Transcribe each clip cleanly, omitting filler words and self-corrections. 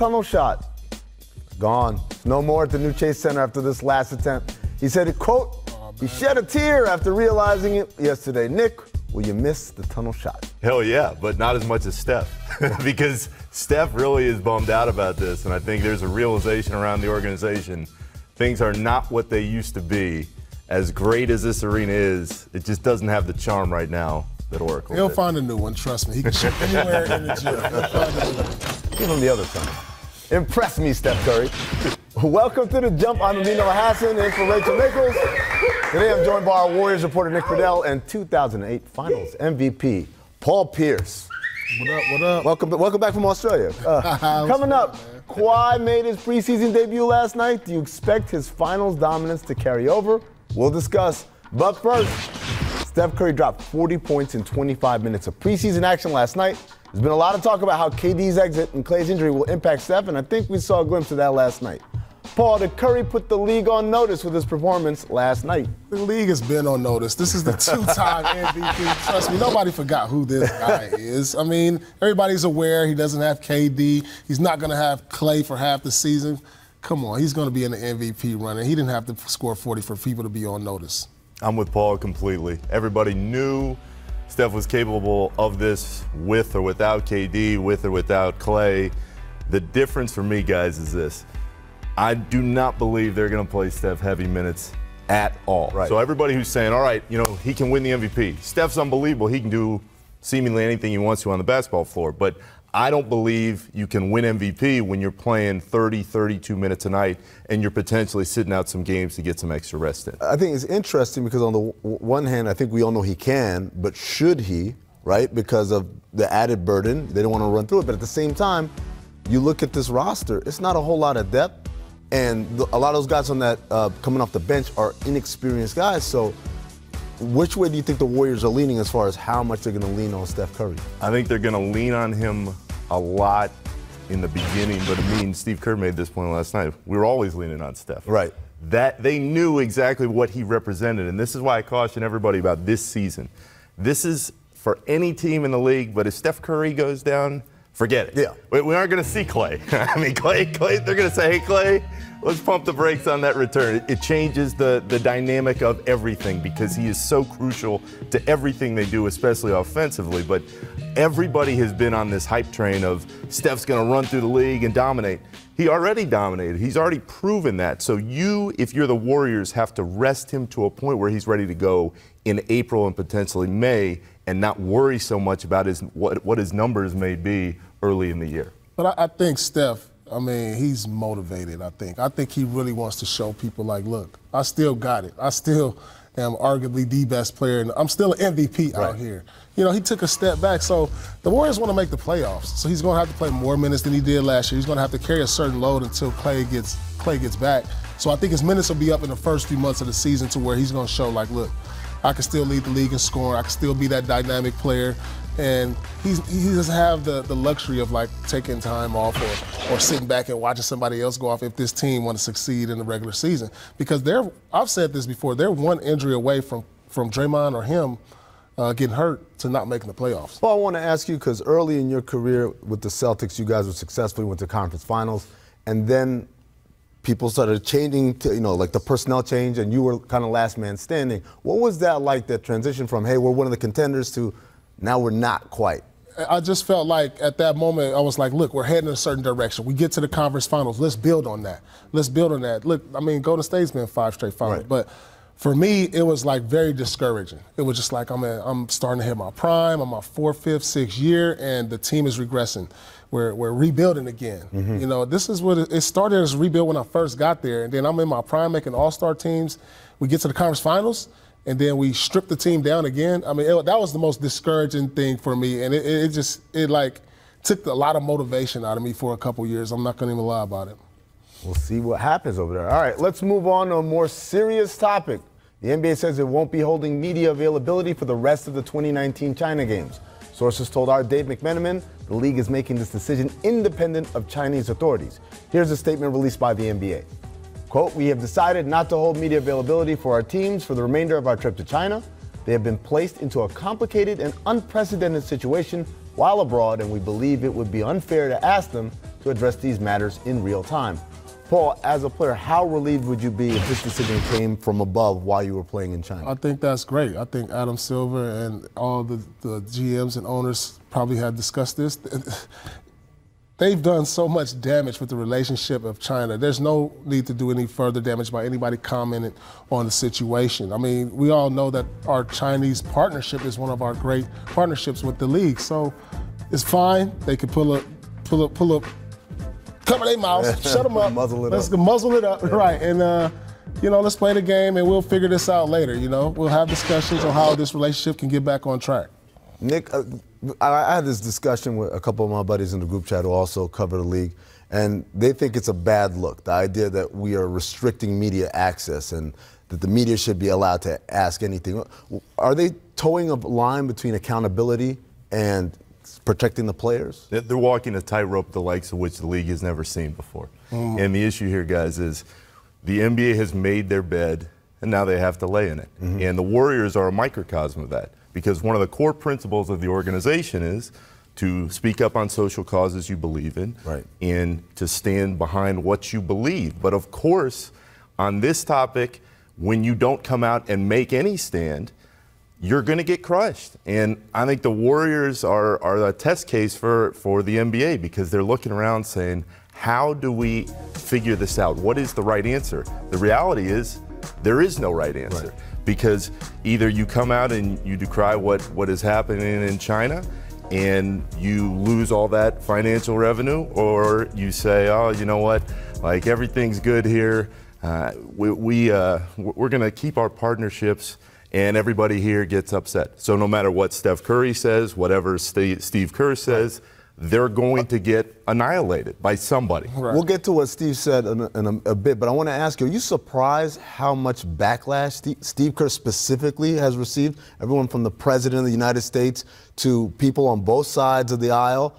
tunnel shot. Gone. No more at the new Chase Center after this last attempt. He said, quote, he shed a tear after realizing it yesterday. Nick, will you miss the tunnel shot? Hell yeah, but not as much as Steph. Because Steph really is bummed out about this, and I think there's a realization around the organization. Things are not what they used to be. As great as this arena is, it just doesn't have the charm right now that Oracle He'll did. find a new one, trust me. He can shoot anywhere in the gym. He'll find a new one. Give him the other tunnel. Impress me, Steph Curry. Welcome to The Jump. I'm Amin Elhassan, in for Rachel Nichols. Today I'm joined by our Warriors reporter Nick Friedel and 2008 Finals MVP Paul Pierce. What up, what up? Welcome back from Australia. Coming up, Kawhi made his preseason debut last night. Do you expect his finals dominance to carry over? We'll discuss. But first, Steph Curry dropped 40 points in 25 minutes of preseason action last night. There's been a lot of talk about how KD's exit and Klay's injury will impact Steph, and I think we saw a glimpse of that last night. Paul, did Curry put the league on notice with his performance last night? The league has been on notice. This is the two-time MVP. Trust me, nobody forgot who this guy is. I mean, everybody's aware he doesn't have KD. He's not going to have Klay for half the season. Come on, he's going to be in the MVP run, and he didn't have to score 40 for people to be on notice. I'm with Paul completely. Everybody knew Steph was capable of this with or without KD, with or without Klay. The difference for me, guys, is this. I do not believe they're going to play Steph heavy minutes at all. Right. So everybody who's saying, all right, he can win the MVP. Steph's unbelievable. He can do seemingly anything he wants to on the basketball floor. But I don't believe you can win MVP when you're playing 30, 32 minutes a night and you're potentially sitting out some games to get some extra rest in. I think it's interesting because on the one hand, I think we all know he can, but should he, right? Because of the added burden. They don't want to run through it. But at the same time, you look at this roster, it's not a whole lot of depth. And a lot of those guys on that coming off the bench are inexperienced guys. So which way do you think the Warriors are leaning as far as how much they're going to lean on Steph Curry? I think they're going to lean on him a lot in the beginning, but Steve Kerr made this point last night. We were always leaning on Steph. Right. That they knew exactly what he represented, and this is why I caution everybody about this season. This is for any team in the league, but if Steph Curry goes down, forget it. Yeah. We aren't going to see Klay. Klay, they're going to say, hey, Klay, let's pump the brakes on that return. It changes the dynamic of everything because he is so crucial to everything they do, especially offensively. But everybody has been on this hype train of Steph's going to run through the league and dominate. He already dominated. He's already proven that. So you, if you're the Warriors, have to rest him to a point where he's ready to go in April and potentially May and not worry so much about what his numbers may be early in the year. But I think Steph, he's motivated, I think he really wants to show people, like, look, I still got it. I still am arguably the best player, and I'm still an MVP out here. He took a step back, so the Warriors want to make the playoffs. So he's going to have to play more minutes than he did last year. He's going to have to carry a certain load until Klay gets back. So I think his minutes will be up in the first few months of the season to where he's going to show, like, look, I can still lead the league in scoring. I can still be that dynamic player. And he doesn't have the luxury of, like, taking time off or sitting back and watching somebody else go off if this team want to succeed in the regular season. Because I've said this before, they're one injury away from Draymond or him getting hurt to not making the playoffs. Well, I want to ask you, because early in your career with the Celtics, you guys were successful, went to conference finals, and then people started changing to, like the personnel change, and you were kind of last man standing. What was that like, that transition from, hey, we're one of the contenders to now we're not quite? I just felt like at that moment, I was like, look, we're heading in a certain direction. We get to the conference finals. Let's build on that. Look, Golden State's been 5 straight finals. Right. But for me, it was like very discouraging. It was just like I'm starting to hit my prime. I'm my 4th, 5th, 6th year, and the team is regressing. We're rebuilding again. Mm-hmm. This is what it started as a rebuild when I first got there, and then I'm in my prime making all-star teams. We get to the conference finals, and then we strip the team down again. That was the most discouraging thing for me, and it took a lot of motivation out of me for a couple years. I'm not going to even lie about it. We'll see what happens over there. All right, let's move on to a more serious topic. The NBA says it won't be holding media availability for the rest of the 2019 China Games. Sources told our Dave McMenamin the league is making this decision independent of Chinese authorities. Here's a statement released by the NBA. Quote, we have decided not to hold media availability for our teams for the remainder of our trip to China. They have been placed into a complicated and unprecedented situation while abroad, and we believe it would be unfair to ask them to address these matters in real time. Paul, as a player, how relieved would you be if this decision came from above while you were playing in China? I think that's great. I think Adam Silver and all the GMs and owners probably had discussed this. They've done so much damage with the relationship of China. There's no need to do any further damage by anybody commenting on the situation. I mean, we all know that our Chinese partnership is one of our great partnerships with the league. So it's fine. They can pull up, cover their mouths, shut them up. Let's muzzle it up, right? And let's play the game, and we'll figure this out later. We'll have discussions on how this relationship can get back on track. Nick, I had this discussion with a couple of my buddies in the group chat who also cover the league, and they think it's a bad look, the idea that we are restricting media access and that the media should be allowed to ask anything. Are they towing a line between accountability and protecting the players? They're walking a tightrope the likes of which the league has never seen before. And the issue here, guys, is the NBA has made their bed, and now they have to lay in it. And the Warriors are a microcosm of that, because one of the core principles of the organization is to speak up on social causes you believe in, and to stand behind what you believe. But of course, on this topic, when you don't come out and make any stand, you're going to get crushed. And I think the Warriors are a test case for the NBA, because they're looking around saying, how do we figure this out? What is the right answer? The reality is there is no right answer. Because either you come out and you decry what is happening in China and you lose all that financial revenue, or you say, oh, you know what, like everything's good here. We're going to keep our partnerships, and everybody here gets upset. So no matter what Steph Curry says, whatever Steve Kerr says, they're going to get annihilated by somebody. We'll get to what Steve said in a bit, but I want to ask you, are you surprised how much backlash Steve Kerr specifically has received? Everyone from the President of the United States to people on both sides of the aisle,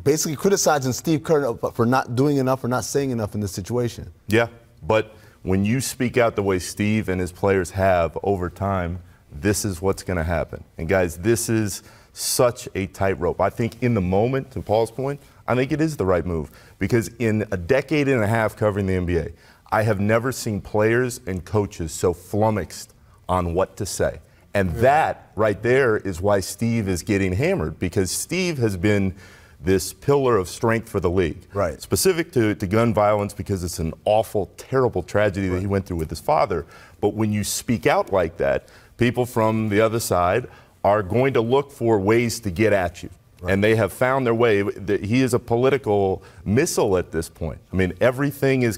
basically criticizing Steve Kerr for not doing enough or not saying enough in this situation. Yeah, but when you speak out the way Steve and his players have over time, this is what's going to happen. And guys, this is such a tightrope. I think in the moment, to Paul's point, I think it is the right move, because in a decade and a half covering the NBA, I have never seen players and coaches so flummoxed on what to say. And that right there is why Steve is getting hammered, because Steve has been this pillar of strength for the league. Specific to gun violence, because it's an awful, terrible tragedy that he went through with his father. But when you speak out like that, people from the other side are going to look for ways to get at you. And they have found their way. He is a political missile at this point. I mean, everything is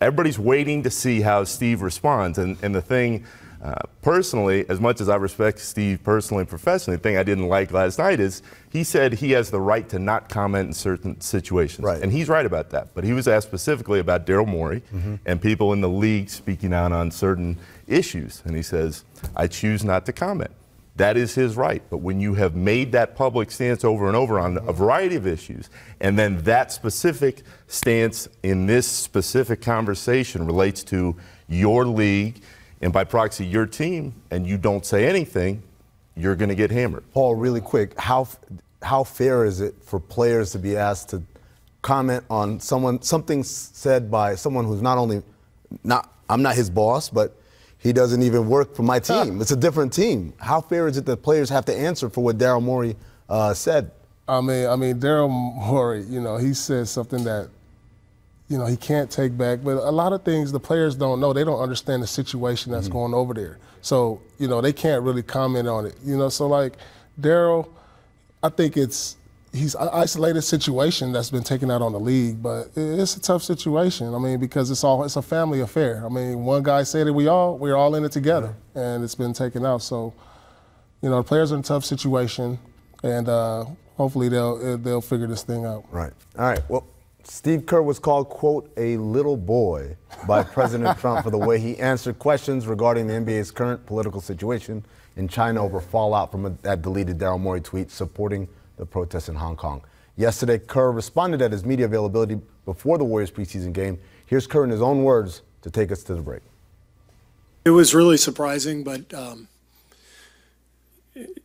everybody's waiting to see how Steve responds. And the thing, personally, as much as I respect Steve personally and professionally, the thing I didn't like last night is he said he has the right to not comment in certain situations. And he's right about that. But he was asked specifically about Daryl Morey and people in the league speaking out on certain issues. And he says, I choose not to comment. That is his right. But when you have made that public stance over and over on a variety of issues, and then that specific stance in this specific conversation relates to your league and by proxy your team, and you don't say anything, you're going to get hammered. Paul, really quick, how fair is it for players to be asked to comment on something said by someone who's I'm not his boss, but he doesn't even work for my team. It's a different team. How fair is it that players have to answer for what Daryl Morey said? I mean, Daryl Morey, he said something that, he can't take back. But a lot of things the players don't know. They don't understand the situation that's going over there. So, they can't really comment on it. So, like, Daryl, I think he's an isolated situation that's been taken out on the league, but it's a tough situation. I mean, because it's a family affair. I mean, one guy said it, we're all in it together, and it's been taken out. So, the players are in a tough situation, and hopefully they'll figure this thing out. All right. Well, Steve Kerr was called, quote, a little boy by President Trump for the way he answered questions regarding the NBA's current political situation in China over fallout from that deleted Daryl Morey tweet supporting the protests in Hong Kong. Yesterday, Kerr responded at his media availability before the Warriors preseason game. Here's Kerr in his own words to take us to the break. It was really surprising, but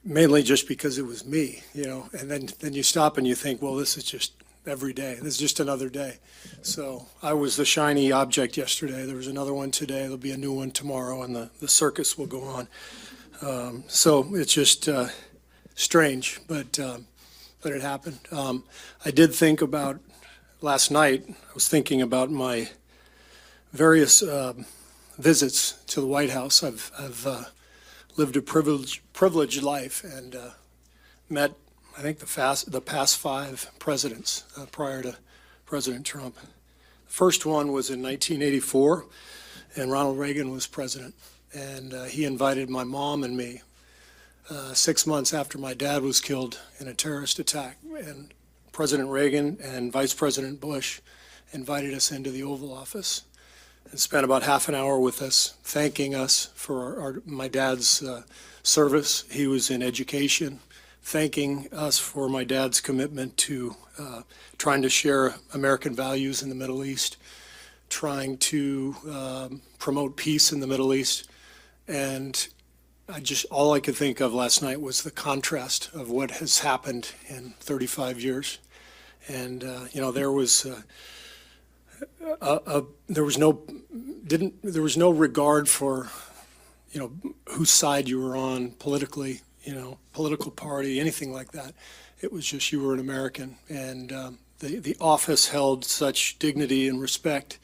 mainly just because it was me, and then you stop and you think, well, this is just every day. This is just another day. So I was the shiny object yesterday. There was another one today. There'll be a new one tomorrow, and the circus will go on. So it's just strange, but it happened. I did think about last night. I was thinking about my various visits to the White House. I've lived a privileged life and met, I think, the past 5 presidents prior to President Trump. The first one was in 1984, and Ronald Reagan was president. And he invited my mom and me 6 months after my dad was killed in a terrorist attack. And President Reagan and Vice President Bush invited us into the Oval Office and spent about half an hour with us, thanking us for my dad's service. He was in education, thanking us for my dad's commitment to trying to share American values in the Middle East, trying to promote peace in the Middle East. And all I could think of last night was the contrast of what has happened in 35 years. And, there was no regard for, whose side you were on politically, political party, anything like that. It was just you were an American. And the office held such dignity and respect,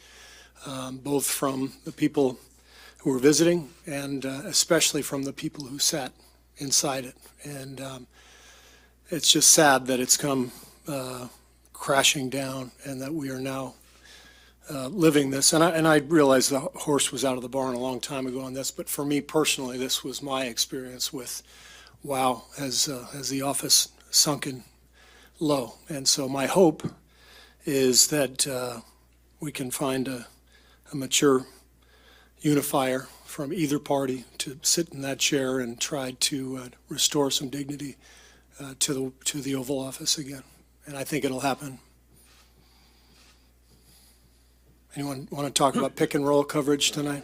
both from the people who were visiting and especially from the people who sat inside it. And it's just sad that it's come crashing down and that we are now living this. And I realized the horse was out of the barn a long time ago on this, but for me personally, this was my experience with, wow, has the office sunken low. And so my hope is that we can find a mature unifier from either party to sit in that chair and try to restore some dignity to the Oval Office again. And I think it'll happen. Anyone want to talk about pick and roll coverage tonight?